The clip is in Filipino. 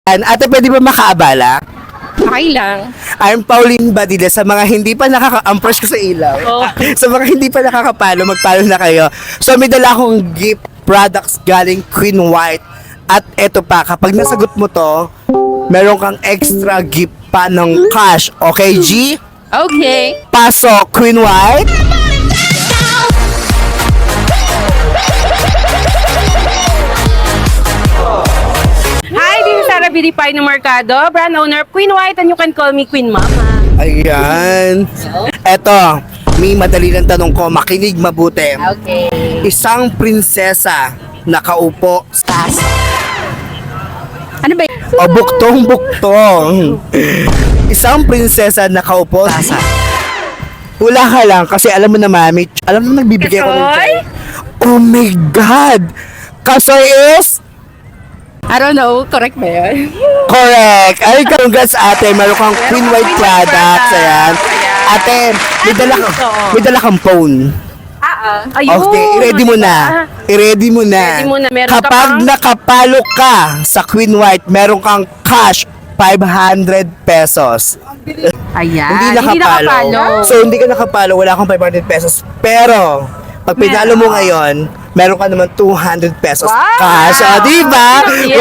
Ate, pwede ba makaabala? Okay lang. I'm Pauline Badilla. Sa mga hindi pa nakaka-ampress ko sa ilaw. Oh. Sa mga hindi pa nakakapalo, magpalo na kayo. So, may dala akong gift products galing Queen White. At eto pa, kapag nasagot mo to, meron kang extra gift pa ng cash. Okay, G? Okay. Pasok, Queen White. Hi, this is Sarah Bilipay ng Mercado, brand owner of Queen White, and you can call me Queen Mama. Ayan. Eto, may madali lang tanong ko, makinig mabuti. Okay. Isang prinsesa nakaupo sa Ano ba yun? o buktong-buktong. Isang prinsesa nakaupo sa hula ka lang kasi alam mo na mami, alam mo nagbibigay ko ng Kasoy? Oh my God! Kasoy is I don't know, correct ba yun? correct. Ay, congrats ate. Meron kang Queen White products. Ayan. Ate, may dala kang phone. Ayun. Okay, i-ready mo na. I-ready mo na. Ready mo na. Meron ka Kapag pang- nakapalo ka sa Queen White, meron kang cash 500 pesos. Ayan. Hindi nakapalo. So, hindi ka nakapalo, wala kang 500 pesos. Pero, pag pinalo mo ngayon, meron ka naman 200 pesos Wow! cash. O, di ba? Yeah.